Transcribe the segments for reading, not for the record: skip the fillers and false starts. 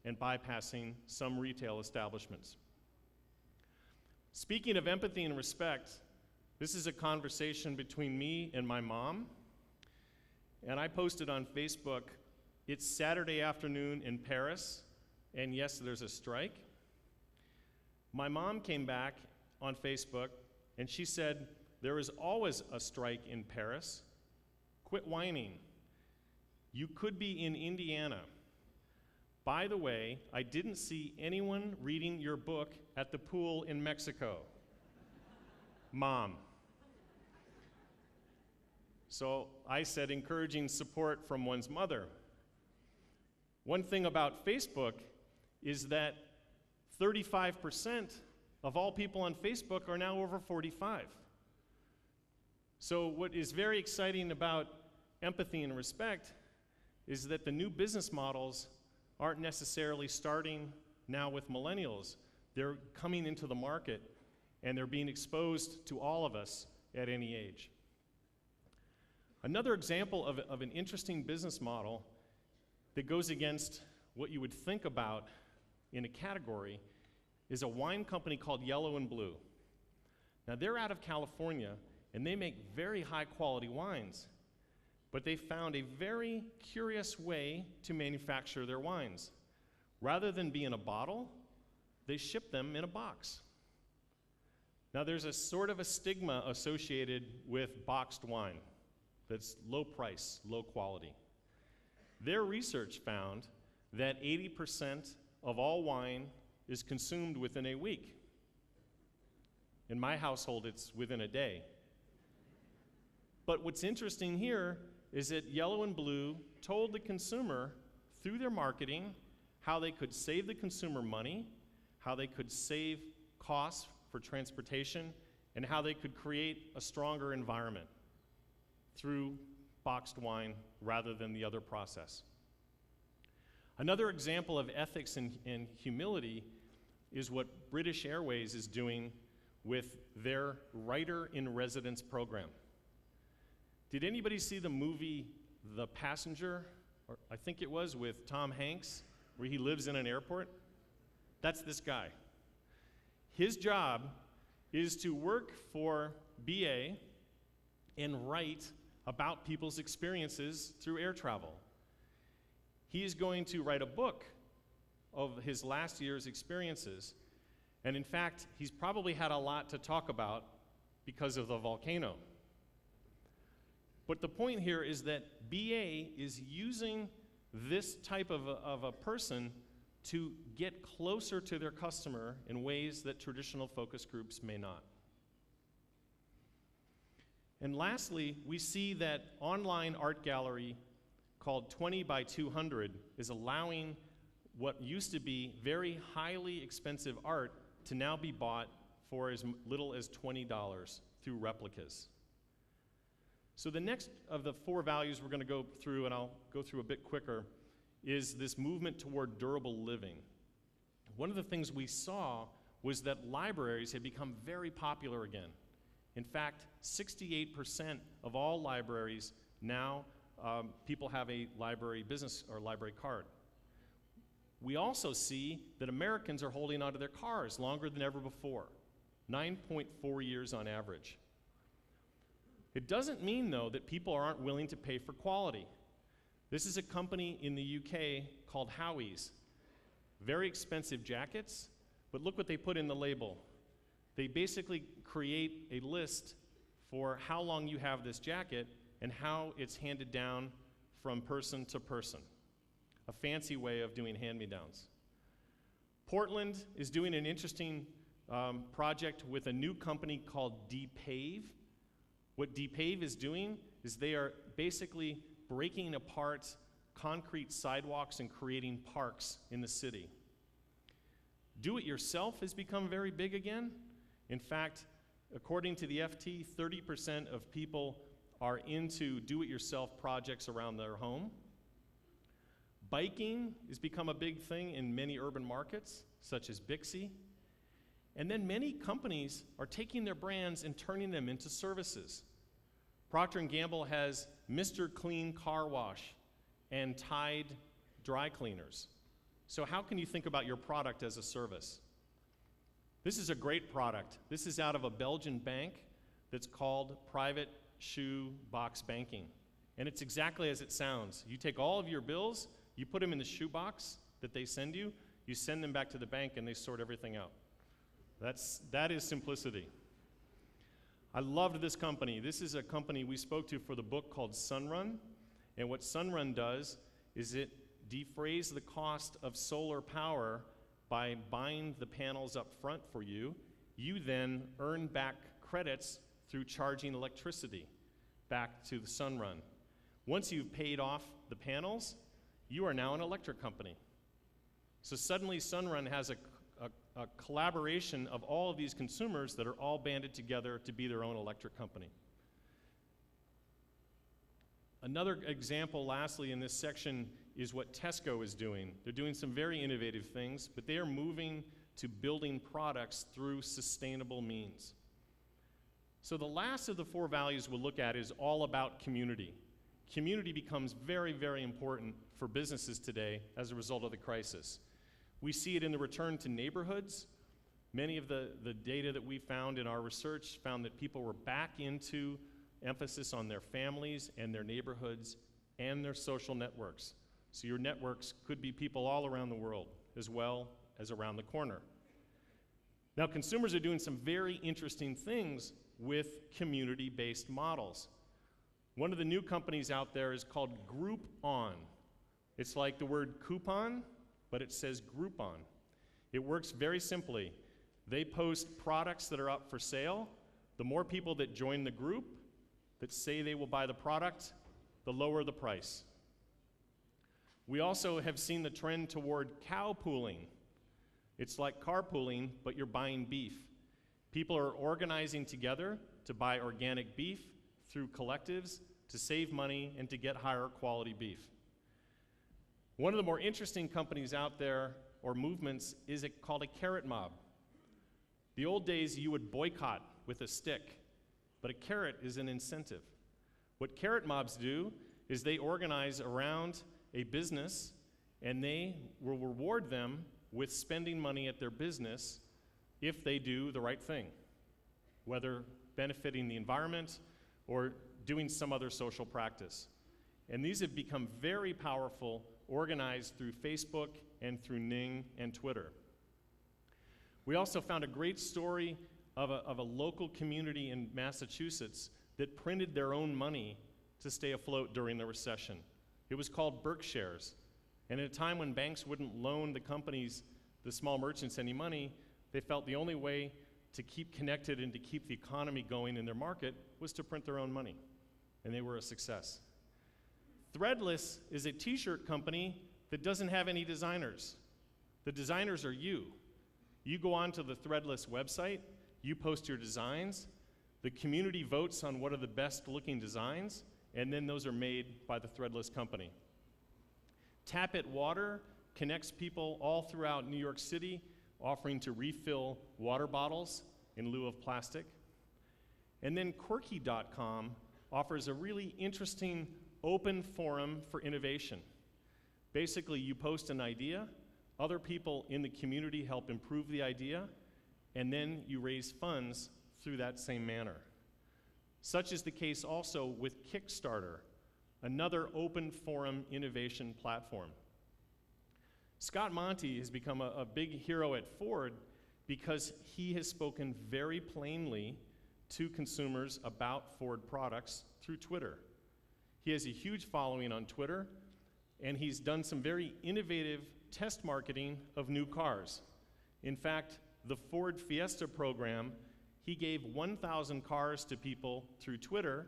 and bypassing some retail establishments. Speaking of empathy and respect, this is a conversation between me and my mom, and I posted on Facebook, it's Saturday afternoon in Paris, and yes, there's a strike. My mom came back on Facebook, and she said, there is always a strike in Paris. Quit whining. You could be in Indiana. By the way, I didn't see anyone reading your book at the pool in Mexico. Mom. So I said encouraging support from one's mother. One thing about Facebook is that 35% of all people on Facebook are now over 45. So what is very exciting about empathy and respect is that the new business models aren't necessarily starting now with millennials. They're coming into the market and they're being exposed to all of us at any age. Another example of an interesting business model that goes against what you would think about in a category is a wine company called Yellow and Blue. Now they're out of California and they make very high quality wines, but they found a very curious way to manufacture their wines. Rather than be in a bottle, they ship them in a box. Now there's a sort of a stigma associated with boxed wine that's low price, low quality. Their research found that 80% of all wine is consumed within a week. In my household, it's within a day. But what's interesting here is that Yellow and Blue told the consumer through their marketing how they could save the consumer money, how they could save costs for transportation, and how they could create a stronger environment through boxed wine rather than the other process. Another example of ethics and humility is what British Airways is doing with their Writer-in-Residence program. Did anybody see the movie The Passenger? Or I think it was with Tom Hanks, where he lives in an airport? That's this guy. His job is to work for BA and write about people's experiences through air travel. He is going to write a book of his last year's experiences, and in fact, he's probably had a lot to talk about because of the volcano. But the point here is that BA is using this type of a person to get closer to their customer in ways that traditional focus groups may not. And lastly, we see that online art gallery called 20 by 200 is allowing what used to be very highly expensive art to now be bought for as little as $20 through replicas. So the next of the 4 values we're going to go through, and I'll go through a bit quicker, is this movement toward durable living. One of the things we saw was that libraries had become very popular again. In fact, 68% of all libraries now, people have a library business or library card. We also see that Americans are holding onto their cars longer than ever before, 9.4 years on average. It doesn't mean, though, that people aren't willing to pay for quality. This is a company in the UK called Howie's. Very expensive jackets, but look what they put in the label. They basically create a list for how long you have this jacket and how it's handed down from person to person. A fancy way of doing hand-me-downs. Portland is doing an interesting project with a new company called Depave. What Depave is doing is they are basically breaking apart concrete sidewalks and creating parks in the city. Do-it-yourself has become very big again. In fact, according to the FT, 30% of people are into do-it-yourself projects around their home. Biking has become a big thing in many urban markets, such as Bixby. And then many companies are taking their brands and turning them into services. Procter & Gamble has Mr. Clean Car Wash and Tide dry cleaners. So how can you think about your product as a service? This is a great product. This is out of a Belgian bank that's called Private Shoe Box Banking. And it's exactly as it sounds. You take all of your bills, you put them in the shoebox that they send you send them back to the bank, and they sort everything out. That is simplicity. I loved this company. This is a company we spoke to for the book called Sunrun. And what Sunrun does is it defrays the cost of solar power by buying the panels up front for you. You then earn back credits through charging electricity back to the Sunrun. Once you've paid off the panels, you are now an electric company. So suddenly Sunrun has a collaboration of all of these consumers that are all banded together to be their own electric company. Another example, lastly, in this section is what Tesco is doing. They're doing some very innovative things, but they are moving to building products through sustainable means. So the last of the 4 values we'll look at is all about community. Community becomes very, very important for businesses today as a result of the crisis. We see it in the return to neighborhoods. Many of the data that we found in our research found that people were back into emphasis on their families and their neighborhoods and their social networks. So your networks could be people all around the world as well as around the corner. Now, consumers are doing some very interesting things with community-based models. One of the new companies out there is called Groupon. It's like the word coupon, but it says Groupon. It works very simply. They post products that are up for sale. The more people that join the group that say they will buy the product, the lower the price. We also have seen the trend toward cow pooling. It's like carpooling, but you're buying beef. People are organizing together to buy organic beef through collectives to save money and to get higher quality beef. One of the more interesting companies out there, or movements, is called a carrot mob. The old days you would boycott with a stick, but a carrot is an incentive. What carrot mobs do is they organize around a business and they will reward them with spending money at their business if they do the right thing, whether benefiting the environment or doing some other social practice. And these have become very powerful, organized through Facebook and through Ning and Twitter. We also found a great story of a local community in Massachusetts that printed their own money to stay afloat during the recession. It was called Berkshares. And at a time when banks wouldn't loan the companies, the small merchants, any money, they felt the only way to keep connected and to keep the economy going in their market was to print their own money. And they were a success. Threadless is a t-shirt company that doesn't have any designers. The designers are you. You go onto the Threadless website, you post your designs, the community votes on what are the best looking designs, and then those are made by the Threadless company. Tap It Water connects people all throughout New York City, offering to refill water bottles in lieu of plastic. And then Quirky.com offers a really interesting open forum for innovation. Basically, you post an idea, other people in the community help improve the idea, and then you raise funds through that same manner. Such is the case also with Kickstarter, another open forum innovation platform. Scott Monty has become a big hero at Ford because he has spoken very plainly to consumers about Ford products through Twitter. He has a huge following on Twitter, and he's done some very innovative test marketing of new cars. In fact, the Ford Fiesta program, he gave 1,000 cars to people through Twitter,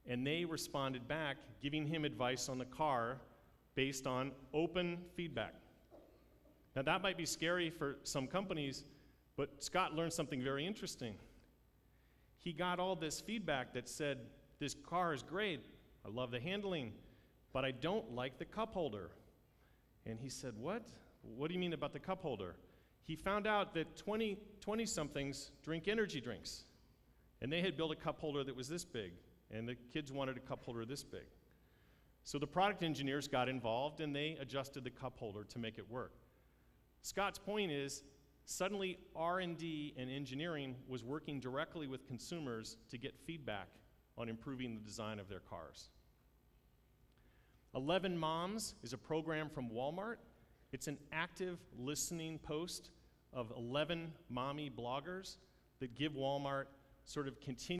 and they responded back, giving him advice on the car based on open feedback. Now that might be scary for some companies, but Scott learned something very interesting. He got all this feedback that said, this car is great, I love the handling, but I don't like the cup holder. And he said, what? What do you mean about the cup holder? He found out that 20-somethings drink energy drinks. And they had built a cup holder that was this big, and the kids wanted a cup holder this big. So the product engineers got involved, and they adjusted the cup holder to make it work. Scott's point is, suddenly R&D and engineering was working directly with consumers to get feedback on improving the design of their cars. 11 Moms is a program from Walmart. It's an active listening post of 11 mommy bloggers that give Walmart sort of continued